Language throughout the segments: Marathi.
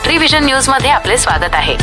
रोटरी विजन न्यूज मध्ये आपले स्वागत आहे।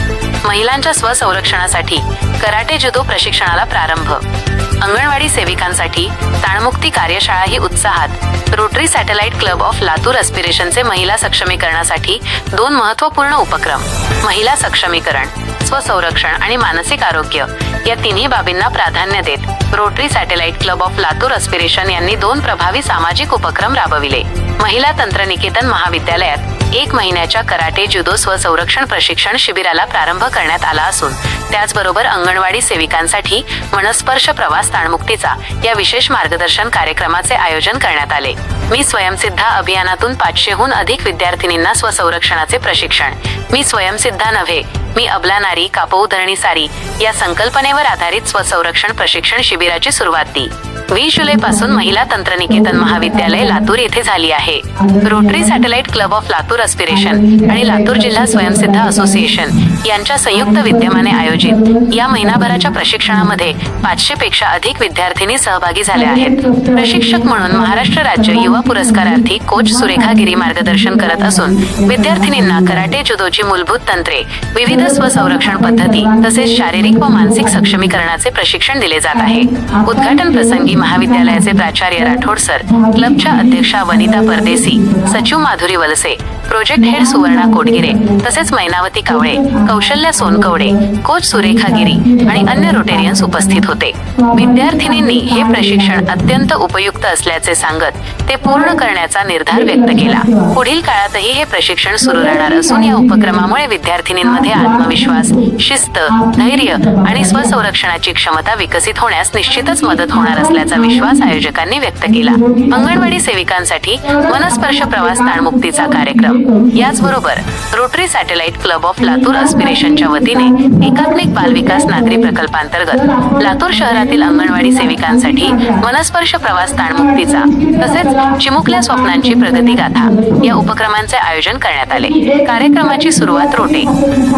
महिलांच्या स्वसंरक्षणासाठी कराटे जुदो प्रशिक्षणाला प्रारंभ। अंगणवाडी सेविकांसाठी ताणमुक्ती कार्यशाळा ही उत्साहात। Rotary satellite club of Latur एस्पिरेशनचे महिला सक्षमीकरणासाठी 2 महत्त्वपूर्ण उपक्रम। महिला सक्षमीकरण, स्वसंरक्षण आणि मानसिक आरोग्य या तिन्ही बाबींना प्राधान्य देत rotary satellite club of Latur aspiration यांनी 2 प्रभावी सामाजिक उपक्रम राबविले। महिला तंत्रनिकेतन महाविद्यालयात 1 महिन्याच्या कराटे जुदो स्वसंरक्षण प्रशिक्षण शिबिराला प्रारंभ करण्यात आला असून त्याचबरोबर अंगणवाडी सेविकांसाठी मनस्पर्श प्रवास ताणमुक्तीचा या विशेष मार्गदर्शन कार्यक्रमाचे आयोजन करण्यात आले। मी स्वयंसिद्धा अभियानातून 500हून अधिक विद्यार्थिनींना स्वसंरक्षणाचे प्रशिक्षण, मी स्वयंसिद्धा नव्हे मी अबला नारी कापवू धरणी सारी या संकल्पनेवर आधारित स्वसंरक्षण प्रशिक्षण शिबिराची सुरुवात दी 20 जुलैपासून महिला तंत्रनिकेतन महाविद्यालय लातूर येथे झाली आहे। Rotary satellite club of Latur aspiration आणि लातूर जिल्हा स्वयंसिद्धा असोसिएशन यांच्या संयुक्त विद्यमाने आयोजित या महिनाभराच्या प्रशिक्षणामध्ये 500 पेक्षा अधिक विद्यार्थिनी सहभागी झाल्या आहेत। प्रशिक्षक म्हणून महाराष्ट्र राज्य युवा पुरस्कारार्थी कोच सुरेखा गिरी मार्गदर्शन करत असून विद्यार्थिनींना कराटे जुदोची मूलभूत तंत्रे, विविध स्वसंरक्षण पद्धती तसेच शारीरिक व मानसिक सक्षमीकरणाचे प्रशिक्षण दिले जात आहे। उद्घाटन प्रसंगी महाविद्यालयाचे प्राचार्य राठोड सर, क्लबच्या अध्यक्षा वनिता परदेसी, सचिव माधुरी वलसे, प्रोजेक्ट हेड सुवर्णा कोटगिरे तसेच मैनावती कावळे, कौशल्या सोनकवडे, कोच सुरेखा गिरी आणि अन्य रोटेरियन्स उपस्थित होते। विद्यार्थिनींनी हे प्रशिक्षण अत्यंत उपयुक्त असल्याचे सांगत ते पूर्ण करण्याचा निर्धार व्यक्त केला। पुढील काळातही हे प्रशिक्षण सुरू राहणार असून या उपक्रमामुळे विद्यार्थिनींमध्ये आत्मविश्वास, शिस्त, धैर्य आणि स्वसंरक्षणाची क्षमता विकसित होण्यास निश्चितच मदत होणार असल्याचा विश्वास आयोजकांनी व्यक्त केला। अंगणवाडी सेविकांसाठी मनस्पर्श प्रवास ताणमुक्तीचा कार्यक्रम, याचबरोबर Rotary satellite club of Latur एस्पिरेशनच्या वतीने एकात्मिक बालविकास नागरी प्रकल्पांतर्गत लातूर शहरातील अंगणवाडी सेविकांसाठी मनस्पर्श प्रवास ताणमुक्तीचा तसेच चिमुकल्या स्वप्नांची प्रगती गाथा या उपक्रमांचे आयोजन करण्यात आले। कार्यक्रमाची सुरुवात रोटे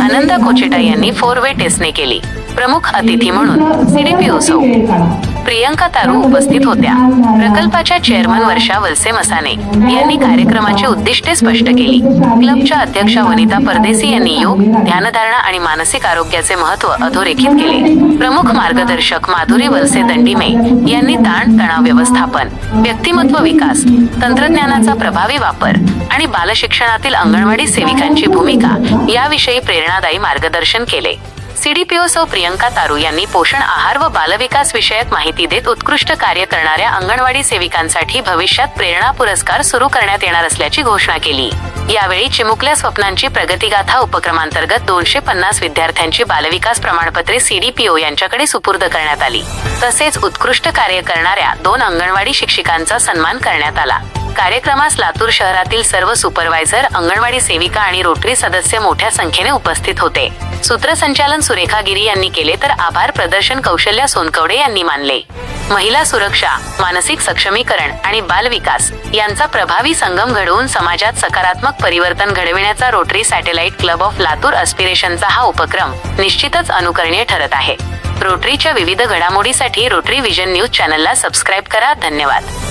आनंदा कोचेटा यांनी 4-वे टेस्टने केली। प्रमुख अतिथी म्हणून सीडीपीओ सौ प्रियंका तारू उपस्थित होत्या। प्रकल्पाच्या चेअरमन वर्षा वलसे मसाने यांनी कार्यक्रमाची उद्दिष्टे स्पष्ट केली। क्लबच्या अध्यक्षा वनिता परदेसी यांनी योग, ध्यानधारणा आणि मानसिक आरोग्याचे महत्त्व अधोरेखित केले। प्रमुख मार्गदर्शक माधुरी वलसे दंडीमे यांनी ताण तणाव व्यवस्थापन, व्यक्तिमत्व विकास, तंत्रज्ञानाचा प्रभावी वापर आणि बालशिक्षणातील अंगणवाडी सेविकांची भूमिका याविषयी प्रेरणादायी मार्गदर्शन केले। सीडीपीओ सौ प्रियंका तारू यांनी पोषण आहार व बालविकास विषयक माहिती देत उत्कृष्ट कार्य करणाऱ्या अंगणवाडी सेविकांसाठी भविष्यात प्रेरणा पुरस्कार सुरू करण्यात येणार असल्याची घोषणा केली। यावेळी चिमुकल्या स्वप्नांची प्रगतीगाथा उपक्रमांतर्गत 250 विद्यार्थ्यांची बालविकास प्रमाणपत्रे सीडीपीओ यांच्याकडे सुपूर्द करण्यात आली। तसेच उत्कृष्ट कार्य करणाऱ्या 2 अंगणवाडी शिक्षिकांचा सन्मान करण्यात आला। कार्यक्रमास लातूर शहरातील सर्व सुपरवायझर, अंगणवाडी सेविका आणि रोटरी सदस्य मोठ्या संख्येने उपस्थित होते। सूत्रसंचालन सुरेखा गिरी यांनी केले तर आभार प्रदर्शन कौशल्या सोनकवडे यांनी मानले। महिला सुरक्षा, मानसिक सक्षमीकरण आणि बालविकास यांचा प्रभावी संगम घडवून समाजात सकारात्मक परिवर्तन घडविण्याचा Rotary satellite club of Latur एस्पिरेशनचा हा उपक्रम निश्चितच अनुकरणीय ठरत आहे। रोटरीच्या विविध घडामोडीसाठी रोटरी विजन न्यूज चॅनलला सबस्क्राईब करा। धन्यवाद।